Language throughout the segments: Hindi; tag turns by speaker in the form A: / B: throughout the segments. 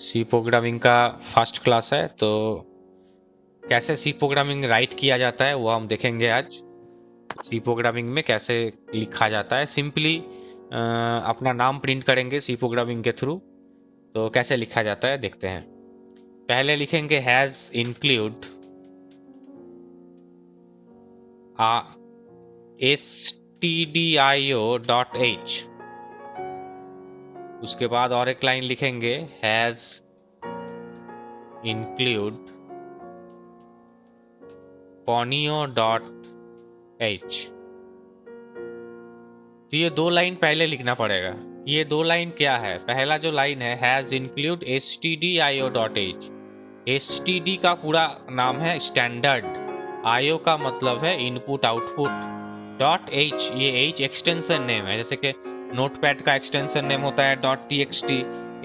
A: सी प्रोग्रामिंग का फर्स्ट क्लास है, तो कैसे सी प्रोग्रामिंग राइट किया जाता है वो हम देखेंगे आज। सी प्रोग्रामिंग में कैसे लिखा जाता है, सिंपली अपना नाम प्रिंट करेंगे सी प्रोग्रामिंग के थ्रू। तो कैसे लिखा जाता है देखते हैं। पहले लिखेंगे हैज इंक्लूड stdio.h। उसके बाद और एक लाइन लिखेंगे हैज इंक्लूड ponyo.h। तो ये दो लाइन पहले लिखना पड़ेगा। ये दो लाइन क्या है? पहला जो लाइन है हैज इंक्लूड stdio.h। std का पूरा नाम है स्टैंडर्ड, io का मतलब है इनपुट आउटपुट, डॉट h ये h एक्सटेंशन नेम है। जैसे कि नोटपैड का एक्सटेंशन नेम होता है डॉट txt,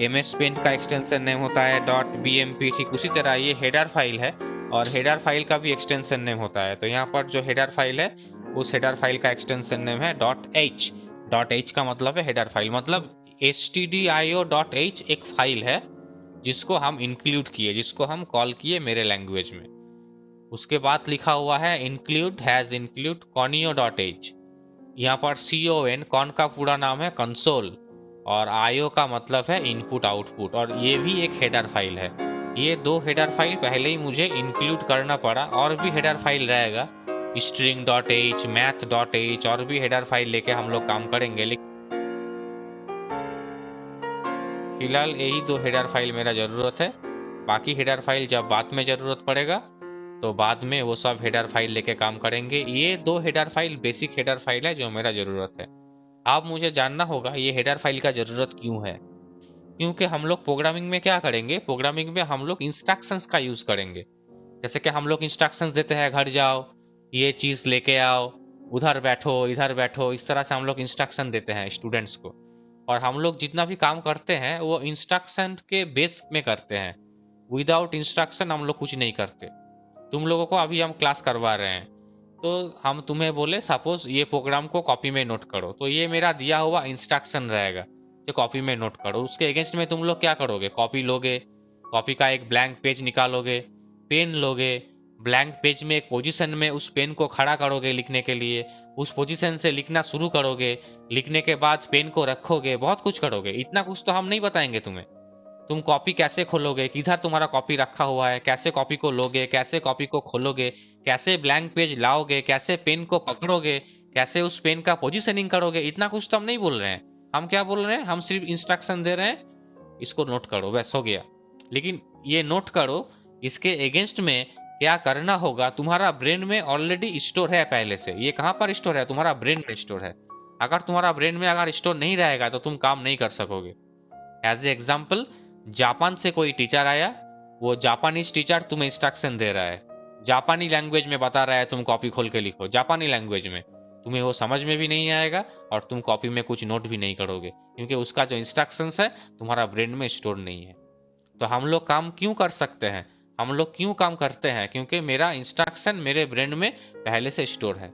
A: ms पेंट का एक्सटेंशन नेम होता है डॉट bmp। ठीक उसी तरह ये हेडर फाइल है और हेडर फाइल का भी एक्सटेंशन नेम होता है। तो यहाँ पर जो हेडर फाइल है उस हेडर फाइल का एक्सटेंशन नेम है डॉट h। डॉट h का मतलब है हेडर फाइल, मतलब stdio.h एक फाइल है जिसको हम इंक्लूड किए, जिसको हम कॉल किए मेरे लैंग्वेज में। उसके बाद लिखा हुआ है इंक्लूड हैज इंक्लूड conio.h। यहाँ पर con कॉन का पूरा नाम है कंसोल और io का मतलब है इनपुट आउटपुट, और ये भी एक हेडर फाइल है। ये दो हेडर फाइल पहले ही मुझे इंक्लूड करना पड़ा, और भी हेडर फाइल रहेगा string.h, math.h, और भी हेडर फाइल लेके हम लोग काम करेंगे। लेकिन फिलहाल यही दो हेडर फाइल मेरा ज़रूरत है। बाकी हेडर फाइल जब बाद में ज़रूरत पड़ेगा तो बाद में वो सब हेडर फाइल लेके काम करेंगे। ये दो header file basic header file है जो मेरा ज़रूरत है। अब मुझे जानना होगा ये हेडर फाइल का ज़रूरत क्यों है। क्योंकि हम लोग प्रोग्रामिंग में क्या करेंगे, प्रोग्रामिंग में हम लोग इंस्ट्रक्शंस का यूज़ करेंगे। जैसे कि हम लोग इंस्ट्रक्शंस देते हैं घर जाओ, ये चीज़ लेके आओ, उधर बैठो, इधर बैठो, इस तरह से हम लोग इंस्ट्रक्शन देते हैं स्टूडेंट्स को। और हम लोग जितना भी काम करते हैं वो इंस्ट्रक्शन के बेस में करते हैं। विदाउट इंस्ट्रक्शन हम लोग कुछ नहीं करते। तुम लोगों को अभी हम क्लास करवा रहे हैं, तो हम तुम्हें बोले सपोज ये प्रोग्राम को कॉपी में नोट करो, तो ये मेरा दिया हुआ इंस्ट्रक्शन रहेगा कि कॉपी में नोट करो। उसके अगेंस्ट में तुम लोग क्या करोगे? कॉपी लोगे, कॉपी का एक ब्लैंक पेज निकालोगे, पेन लोगे, ब्लैंक पेज में एक पोजीशन में उस पेन को खड़ा करोगे लिखने के लिए, उस पोजीशन से लिखना शुरू करोगे, लिखने के बाद पेन को रखोगे, बहुत कुछ करोगे। इतना कुछ तो हम नहीं बताएंगे तुम्हें। तुम कॉपी कैसे खोलोगे, किधर तुम्हारा कॉपी रखा हुआ है, कैसे कॉपी को लोगे, कैसे कॉपी को खोलोगे, कैसे ब्लैंक पेज लाओगे, कैसे पेन को पकड़ोगे, कैसे उस पेन का पोजीशनिंग करोगे, इतना कुछ तो हम नहीं बोल रहे हैं। हम क्या बोल रहे हैं? हम सिर्फ इंस्ट्रक्शन दे रहे हैं, इसको नोट करो, बस हो गया। लेकिन ये नोट करो, इसके अगेंस्ट में क्या करना होगा तुम्हारा ब्रेन में ऑलरेडी स्टोर है पहले से। ये कहाँ पर स्टोर है? तुम्हारा ब्रेन में स्टोर है। अगर तुम्हारा ब्रेन में अगर स्टोर नहीं रहेगा तो तुम काम नहीं कर सकोगे। एज ए एग्जाम्पल, जापान से कोई टीचर आया, वो जापानीज टीचर तुम्हें इंस्ट्रक्शन दे रहा है, जापानी लैंग्वेज में बता रहा है तुम कॉपी खोल के लिखो जापानी लैंग्वेज में। तुम्हें वो समझ में भी नहीं आएगा और तुम कॉपी में कुछ नोट भी नहीं करोगे, क्योंकि उसका जो इंस्ट्रक्शंस है तुम्हारा ब्रेन में स्टोर नहीं है। तो हम लोग काम क्यों कर सकते हैं? हम लोग क्यों काम करते हैं? क्योंकि मेरा इंस्ट्रक्शन मेरे ब्रेन में पहले से स्टोर है।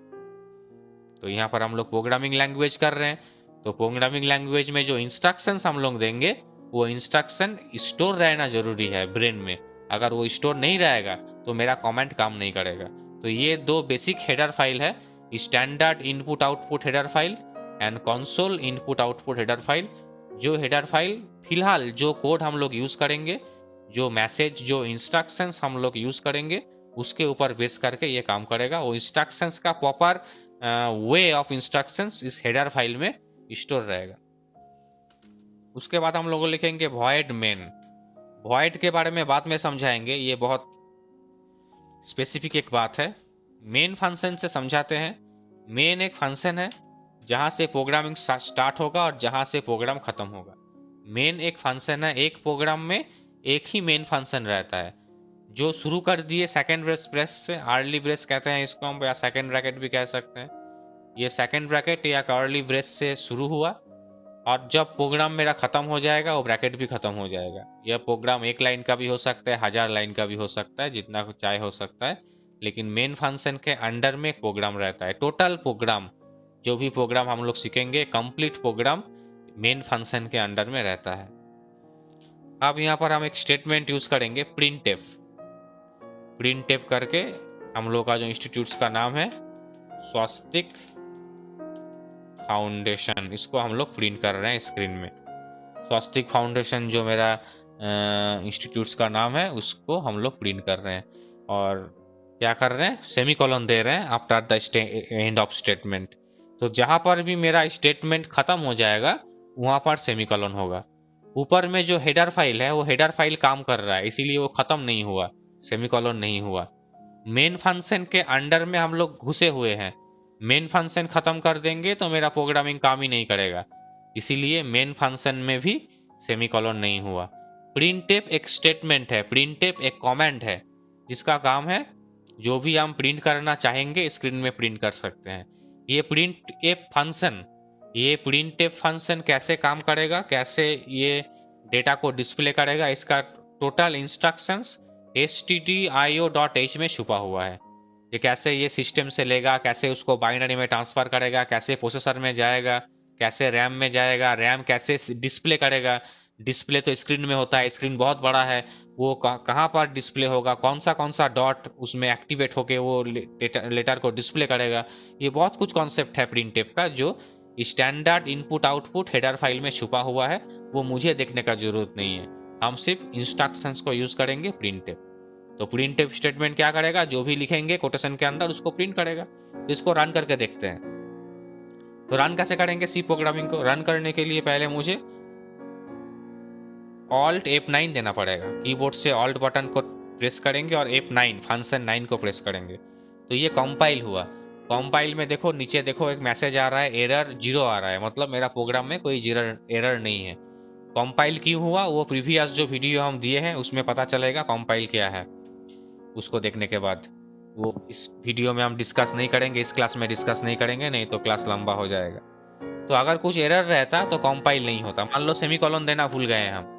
A: तो यहाँ पर हम लोग प्रोग्रामिंग लैंग्वेज कर रहे हैं, तो प्रोग्रामिंग लैंग्वेज में जो इंस्ट्रक्शंस हम लोग देंगे वो इंस्ट्रक्शन स्टोर रहना जरूरी है ब्रेन में। अगर वो स्टोर नहीं रहेगा तो मेरा कमेंट काम नहीं करेगा। तो ये दो बेसिक हेडर फाइल है, standard input output header file and console input output header file. जो हेडर फाइल फिलहाल जो कोड हम लोग यूज़ करेंगे, जो मैसेज जो इंस्ट्रक्शंस हम लोग यूज़ करेंगे उसके ऊपर बेस करके ये काम करेगा। वो इंस्ट्रक्शंस का प्रॉपर वे ऑफ इंस्ट्रक्शंस इस हेडर फाइल में स्टोर रहेगा। उसके बाद हम लोग लिखेंगे void main। void के बारे में बाद में समझाएंगे, ये बहुत स्पेसिफिक एक बात है। मेन फंक्शन से समझाते हैं। मेन एक फंक्शन है जहाँ से प्रोग्रामिंग स्टार्ट होगा और जहाँ से प्रोग्राम खत्म होगा। मेन एक फंक्शन है, एक प्रोग्राम में एक ही मेन फंक्शन रहता है जो शुरू कर दिए सेकेंड ब्रेस से, अर्ली ब्रेस कहते हैं इसको हम, या सेकेंड ब्रैकेट भी कह सकते हैं। ये सेकेंड ब्रैकेट या कर्ली ब्रेस से शुरू हुआ और जब प्रोग्राम मेरा खत्म हो जाएगा वो ब्रैकेट भी खत्म हो जाएगा। यह प्रोग्राम एक लाइन का भी हो सकता है, 1000 लाइन का भी हो सकता है, जितना चाहे हो सकता है। लेकिन मेन फंक्शन के अंडर में प्रोग्राम रहता है। टोटल प्रोग्राम, जो भी प्रोग्राम हम लोग सीखेंगे, कंप्लीट प्रोग्राम मेन फंक्शन के अंडर में रहता है। अब यहाँ पर हम एक स्टेटमेंट यूज करेंगे प्रिंट एफ। प्रिंट एफ करके हम लोग का जो इंस्टीट्यूट्स का नाम है स्वस्तिक फाउंडेशन, इसको हम लोग प्रिंट कर रहे हैं स्क्रीन में। स्वस्तिक फाउंडेशन जो मेरा इंस्टीट्यूट्स का नाम है उसको हम लोग प्रिंट कर रहे हैं। और क्या कर रहे हैं, सेमी कॉलन दे रहे हैं after the end of statement. तो जहां पर भी मेरा स्टेटमेंट खत्म हो जाएगा वहां पर सेमी कॉलन होगा। ऊपर में जो हेडर फाइल है वो हेडर फाइल काम कर रहा है, इसीलिए वो खत्म नहीं हुआ, सेमी कॉलन नहीं हुआ। मेन फंक्शन के अंडर में हम लोग घुसे हुए हैं, मेन फंक्शन खत्म कर देंगे तो मेरा प्रोग्रामिंग काम ही नहीं करेगा, इसीलिए मेन फंक्शन में भी सेमीकोलन नहीं हुआ। प्रिंटफ एक स्टेटमेंट है, प्रिंटफ एक कमेंट है जिसका काम है जो भी हम प्रिंट करना चाहेंगे स्क्रीन में प्रिंट कर सकते हैं। ये प्रिंटफ फंक्शन, ये प्रिंटफ फंक्शन कैसे काम करेगा, कैसे ये डेटा को डिस्प्ले करेगा, इसका टोटल इंस्ट्रक्शंस stdio.h में छुपा हुआ है। ये कैसे ये सिस्टम से लेगा, कैसे उसको बाइनरी में ट्रांसफर करेगा, कैसे प्रोसेसर में जाएगा, कैसे रैम में जाएगा, रैम कैसे डिस्प्ले करेगा। डिस्प्ले तो स्क्रीन में होता है, स्क्रीन बहुत बड़ा है, वो कहाँ पर डिस्प्ले होगा, कौन सा डॉट उसमें एक्टिवेट होके वो लेटर को डिस्प्ले करेगा। ये बहुत कुछ कॉन्सेप्ट है प्रिंटफ का जो standard input output header file में छुपा हुआ है, वो मुझे देखने का जरूरत नहीं है। हम सिर्फ इंस्ट्रक्शंस को यूज करेंगे प्रिंटफ। तो प्रिंटफ स्टेटमेंट क्या करेगा, जो भी लिखेंगे कोटेशन के अंदर उसको प्रिंट करेगा। तो इसको रन करके देखते हैं। तो रन कैसे करेंगे सी प्रोग्रामिंग को, रन करने के लिए पहले मुझे Alt F9 देना पड़ेगा। कीबोर्ड से Alt बटन को प्रेस करेंगे और F9 फंक्शन 9 को प्रेस करेंगे तो ये कंपाइल हुआ। कंपाइल में देखो नीचे देखो एक मैसेज आ रहा है, एरर 0 आ रहा है, मतलब मेरा प्रोग्राम में कोई एरर नहीं है। कंपाइल क्यों हुआ वो प्रीवियस जो वीडियो हम दिए हैं उसमें पता चलेगा कंपाइल क्या है, उसको देखने के बाद। वो इस वीडियो में हम डिस्कस नहीं करेंगे, इस क्लास में डिस्कस नहीं करेंगे, नहीं तो क्लास लंबा हो जाएगा। तो अगर कुछ एरर रहता तो कंपाइल नहीं होता। मान लो सेमीकोलन देना भूल गए हम,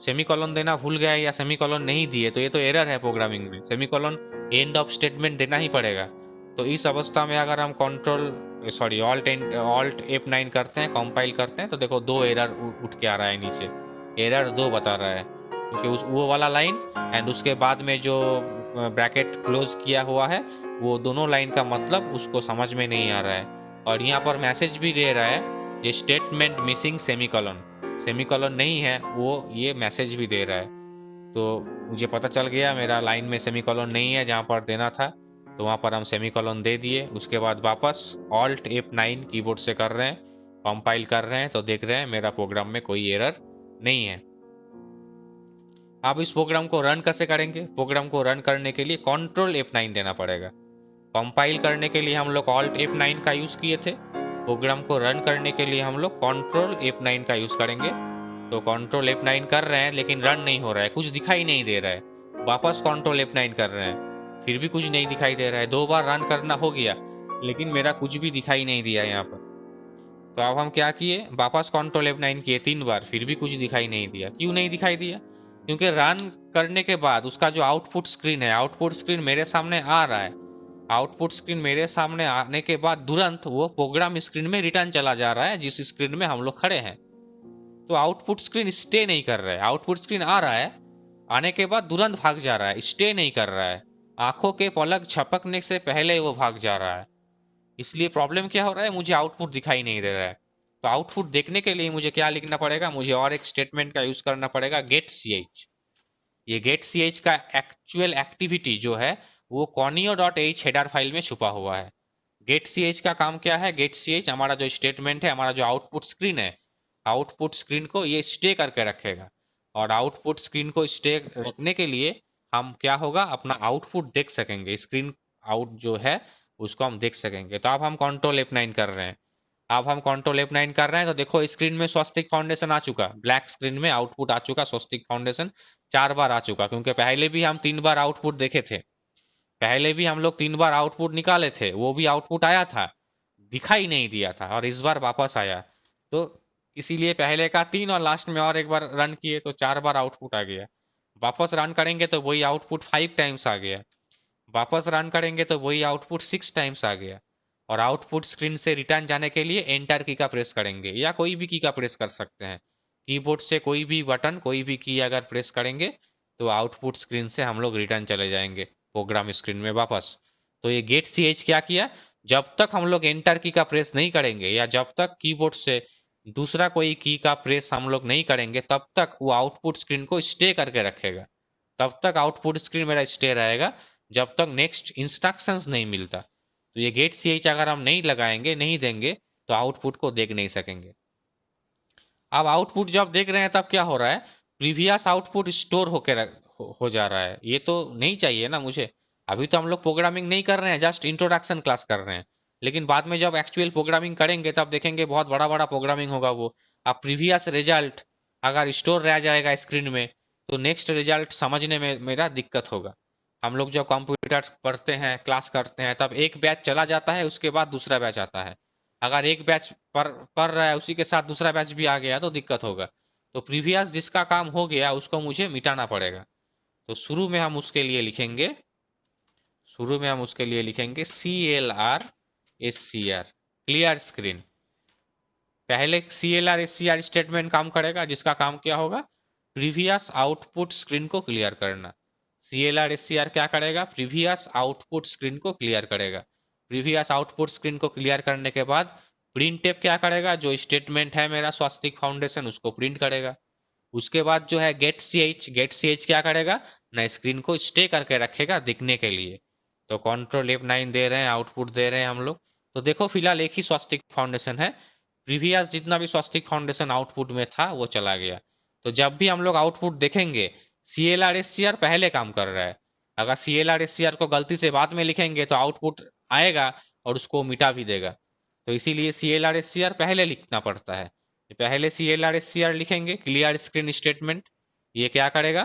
A: सेमीकोलन देना भूल गए या सेमीकोलन नहीं दिए तो ये तो एरर है प्रोग्रामिंग में, सेमीकोलन एंड ऑफ स्टेटमेंट देना ही पड़ेगा। तो इस अवस्था में अगर हम ऑल्ट F9 करते हैं, कंपाइल करते हैं, तो देखो दो एरर उठ के आ रहा है नीचे, एरर 2 बता रहा है, क्योंकि उस वो वाला लाइन एंड उसके बाद में जो ब्रैकेट क्लोज किया हुआ है वो दोनों लाइन का मतलब उसको समझ में नहीं आ रहा है। और यहाँ पर मैसेज भी दे रहा है ये स्टेटमेंट मिसिंग सेमीकोलन, सेमीकोलन नहीं है वो, ये मैसेज भी दे रहा है। तो मुझे पता चल गया मेरा लाइन में सेमीकोलन नहीं है जहाँ पर देना था, तो वहाँ पर हम सेमीकोलन दे दिए। उसके बाद वापस Alt F9 कीबोर्ड से कर रहे हैं, कंपाइल कर रहे हैं, तो देख रहे हैं मेरा प्रोग्राम में कोई एरर नहीं है। अब इस प्रोग्राम को रन कैसे करेंगे, प्रोग्राम को रन करने के लिए Ctrl F9 देना पड़ेगा। कंपाइल करने के लिए हम लोग Alt F9 का यूज किए थे, प्रोग्राम को रन करने के लिए हम लोग Ctrl F9 का यूज करेंगे। तो Ctrl F9 कर रहे हैं लेकिन रन नहीं हो रहा है, कुछ दिखाई नहीं दे रहा है। वापस Ctrl F9 कर रहे हैं, फिर भी कुछ नहीं दिखाई दे रहा है। 2 बार रन करना हो गया लेकिन मेरा कुछ भी दिखाई नहीं दिया यहाँ पर। तो अब हम क्या किए, वापस Ctrl F9 किए 3 बार, फिर भी कुछ दिखाई नहीं दिया। क्यों नहीं दिखाई दिया, क्योंकि रन करने के बाद उसका जो आउटपुट स्क्रीन है, आउटपुट स्क्रीन मेरे सामने आ रहा है। आउटपुट स्क्रीन मेरे सामने आने के बाद तुरंत वो प्रोग्राम स्क्रीन में रिटर्न चला जा रहा है जिस स्क्रीन में हम लोग खड़े हैं। तो आउटपुट स्क्रीन स्टे नहीं कर रहा है, आउटपुट स्क्रीन आ रहा है, आने के बाद तुरंत भाग जा रहा है, स्टे नहीं कर रहा है। आंखों के पलक झपकने से पहले वो भाग जा रहा है। इसलिए प्रॉब्लम क्या हो रहा है, मुझे आउटपुट दिखाई नहीं दे रहा है। तो आउटपुट देखने के लिए मुझे क्या लिखना पड़ेगा, मुझे और एक स्टेटमेंट का यूज करना पड़ेगा, गेट ch। ये गेट ch का एक्चुअल एक्टिविटी जो है वो conio.h हेडर फाइल में छुपा हुआ है। गेट ch का काम क्या है, गेट ch हमारा जो स्टेटमेंट है, हमारा जो आउटपुट स्क्रीन है, आउटपुट स्क्रीन को ये स्टे करके रखेगा। और आउटपुट स्क्रीन को स्टे रखने के लिए हम क्या होगा, अपना आउटपुट देख सकेंगे, स्क्रीन आउट जो है उसको हम देख सकेंगे। तो अब हम Ctrl F9 कर रहे हैं, अब हम Ctrl F9 कर रहे हैं तो देखो स्क्रीन में स्वस्तिक फाउंडेशन आ चुका, ब्लैक स्क्रीन में आउटपुट आ चुका, स्वस्तिक फाउंडेशन 4 बार आ चुका, क्योंकि पहले भी हम 3 बार आउटपुट देखे थे, पहले भी हम लोग 3 बार आउटपुट निकाले थे, वो भी आउटपुट आया था, दिखाई नहीं दिया था, और इस बार वापस आया। तो इसीलिए पहले का 3 और लास्ट में और एक बार रन किए तो 4 बार आउटपुट आ गया। वापस रन करेंगे तो वही आउटपुट 5 टाइम्स आ गया, वापस रन करेंगे तो वही आउटपुट 6 टाइम्स आ गया। और आउटपुट स्क्रीन से रिटर्न जाने के लिए एंटर की का प्रेस करेंगे या कोई भी की का प्रेस कर सकते हैं। कीबोर्ड से कोई भी बटन, कोई भी की अगर प्रेस करेंगे तो आउटपुट स्क्रीन से हम लोग रिटर्न चले जाएंगे प्रोग्राम स्क्रीन में वापस। तो ये गेट सी एच क्या किया, जब तक हम लोग एंटर की का प्रेस नहीं करेंगे या जब तक कीबोर्ड से दूसरा कोई की का प्रेस हम लोग नहीं करेंगे तब तक वो आउटपुट स्क्रीन को स्टे करके रखेगा। तब तक आउटपुट स्क्रीन मेरा स्टे रहेगा जब तक नेक्स्ट इंस्ट्रक्शंस नहीं मिलता। तो ये गेट सी एच अगर हम नहीं लगाएंगे, नहीं देंगे, तो आउटपुट को देख नहीं सकेंगे। अब आउटपुट जब देख रहे हैं तब क्या हो रहा है, प्रीवियस आउटपुट स्टोर होकर हो जा रहा है। ये तो नहीं चाहिए ना मुझे। अभी तो हम लोग प्रोग्रामिंग नहीं कर रहे हैं, जस्ट इंट्रोडक्शन क्लास कर रहे हैं। लेकिन बाद में जब एक्चुअल प्रोग्रामिंग करेंगे तब देखेंगे बहुत बड़ा बड़ा प्रोग्रामिंग होगा वो। अब प्रीवियस रिजल्ट अगर स्टोर रह जाएगा स्क्रीन में तो नेक्स्ट रिजल्ट समझने में मेरा दिक्कत होगा। हम लोग जब कंप्यूटर पढ़ते हैं, क्लास करते हैं, तब एक बैच चला जाता है, उसके बाद दूसरा बैच आता है। अगर एक बैच पढ़ रहा है उसी के साथ दूसरा बैच भी आ गया तो दिक्कत होगा। तो प्रीवियस जिसका काम हो गया उसको मुझे मिटाना पड़ेगा। तो शुरू में हम उसके लिए लिखेंगे CLR SCR, क्लियर स्क्रीन। पहले CLR SCR स्टेटमेंट काम करेगा जिसका काम क्या होगा, प्रीवियस आउटपुट स्क्रीन को क्लियर करना। CLR SCR क्या करेगा, प्रीवियस आउटपुट स्क्रीन को क्लियर करेगा। प्रीवियस आउटपुट स्क्रीन को क्लियर करने के बाद प्रिंट टेप क्या करेगा, जो स्टेटमेंट है मेरा स्वास्तिक फाउंडेशन उसको प्रिंट करेगा। उसके बाद जो है गेट सी एच क्या करेगा, ना स्क्रीन को स्टे करके रखेगा दिखने के लिए। तो कंट्रोल F9 दे रहे हैं, आउटपुट दे रहे हैं हम लोग। तो देखो फिलहाल एक ही स्वास्तिक फाउंडेशन है, प्रीवियस जितना भी स्वास्तिक फाउंडेशन आउटपुट में था वो चला गया। तो जब भी हम लोग आउटपुट देखेंगे CLR SCR पहले काम कर रहा है। अगर CLR SCR को गलती से बाद में लिखेंगे तो आउटपुट आएगा और उसको मिटा भी देगा। तो इसीलिए CLR SCR पहले लिखना पड़ता है। पहले CLR SCR लिखेंगे, क्लियर स्क्रीन स्टेटमेंट। ये क्या करेगा,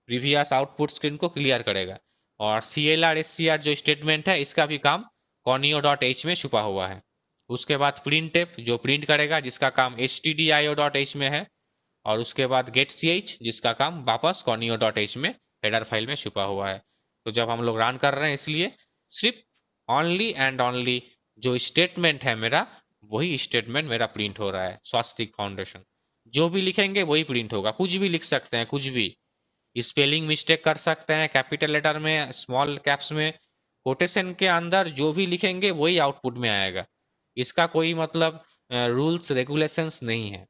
A: प्रीवियस आउटपुट स्क्रीन को क्लियर करेगा। और CLR SCR जो स्टेटमेंट है इसका भी काम conio.h में छुपा हुआ है। उसके बाद प्रिंट टेप जो प्रिंट करेगा जिसका काम stdio.h में है। और उसके बाद गेट सी एच जिसका काम वापस conio.h में हेडर फाइल में छुपा हुआ है। तो जब हम लोग रन कर रहे हैं इसलिए सिर्फ ओनली एंड ओनली जो स्टेटमेंट है मेरा, वही स्टेटमेंट मेरा प्रिंट हो रहा है। स्वास्तिक फाउंडेशन जो भी लिखेंगे वही प्रिंट होगा। कुछ भी लिख सकते हैं, कुछ भी स्पेलिंग मिस्टेक कर सकते हैं, कैपिटल लेटर में, स्मॉल कैप्स में, कोटेशन के अंदर जो भी लिखेंगे वही आउटपुट में आएगा। इसका कोई मतलब रूल्स रेगुलेशंस नहीं है।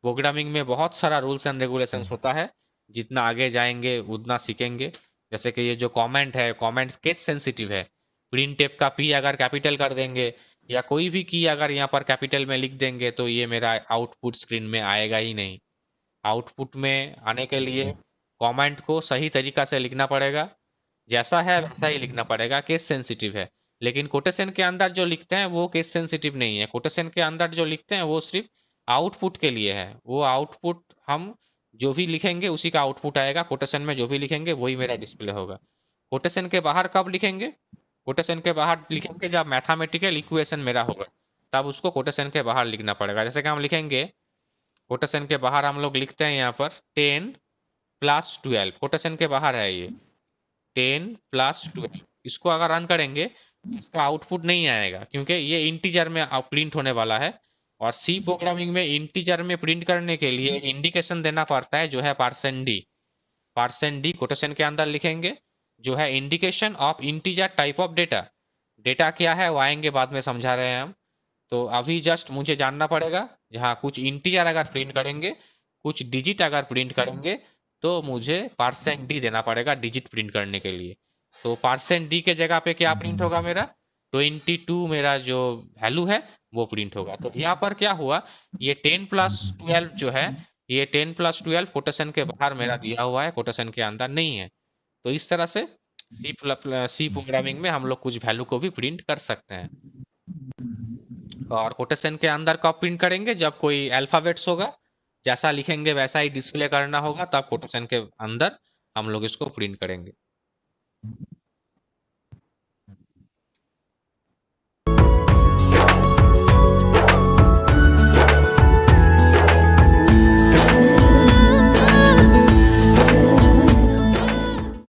A: प्रोग्रामिंग में बहुत सारा रूल्स एंड रेगुलेशंस होता है, जितना आगे जाएंगे उतना सीखेंगे। जैसे कि ये जो कमेंट है, कमेंट केस सेंसिटिव है। प्रिंट टेप का पी अगर कैपिटल कर देंगे या कोई भी की अगर यहाँ पर कैपिटल में लिख देंगे तो ये मेरा आउटपुट स्क्रीन में आएगा ही नहीं। आउटपुट में आने के लिए कमेंट को सही तरीका से लिखना पड़ेगा, जैसा है वैसा ही लिखना पड़ेगा, केस सेंसिटिव है। लेकिन कोटेशन के अंदर जो लिखते हैं वो केस सेंसिटिव नहीं है। कोटेशन के अंदर जो लिखते हैं वो सिर्फ आउटपुट के लिए है। वो आउटपुट हम जो भी लिखेंगे उसी का आउटपुट आएगा। कोटेशन में जो भी लिखेंगे वही मेरा डिस्प्ले होगा। कोटेशन के बाहर कब लिखेंगे, कोटेशन के बाहर लिखेंगे जब मैथमेटिकल इक्वेशन मेरा होगा, तब उसको कोटेशन के बाहर लिखना पड़ेगा। जैसे कि हम लिखेंगे, कोटेशन के बाहर हम लोग लिखते हैं यहाँ पर 10+12, कोटेशन के बाहर है ये 10+12। इसको अगर रन करेंगे इसका आउटपुट नहीं आएगा क्योंकि ये इंटीजर में प्रिंट होने वाला है। और सी प्रोग्रामिंग में इंटीजर में प्रिंट करने के लिए इंडिकेशन देना पड़ता है जो है %d। %d कोटेशन के अंदर लिखेंगे जो है indication of integer type of data. Data क्या है वो आएंगे बाद में समझा रहे हैं हम। तो अभी जस्ट मुझे जानना पड़ेगा, जहाँ कुछ इंटीजर अगर प्रिंट करेंगे, कुछ डिजिट अगर प्रिंट करेंगे तो मुझे %d देना पड़ेगा डिजिट प्रिंट करने के लिए। तो %d के जगह पे क्या प्रिंट होगा मेरा, 22 मेरा जो वैल्यू है वो प्रिंट होगा। तो यहाँ पर क्या हुआ, ये 10+12 जो है, ये 10+12 कोटेशन के बाहर मेरा दिया हुआ है, कोटेशन के अंदर नहीं है। तो इस तरह से सी प्रोग्रामिंग में हम लोग कुछ वैल्यू को भी प्रिंट कर सकते हैं। और कोटेशन के अंदर कब प्रिंट करेंगे, जब कोई अल्फाबेट्स होगा, जैसा लिखेंगे वैसा ही डिस्प्ले करना होगा, तब कोटेशन के अंदर हम लोग इसको प्रिंट करेंगे।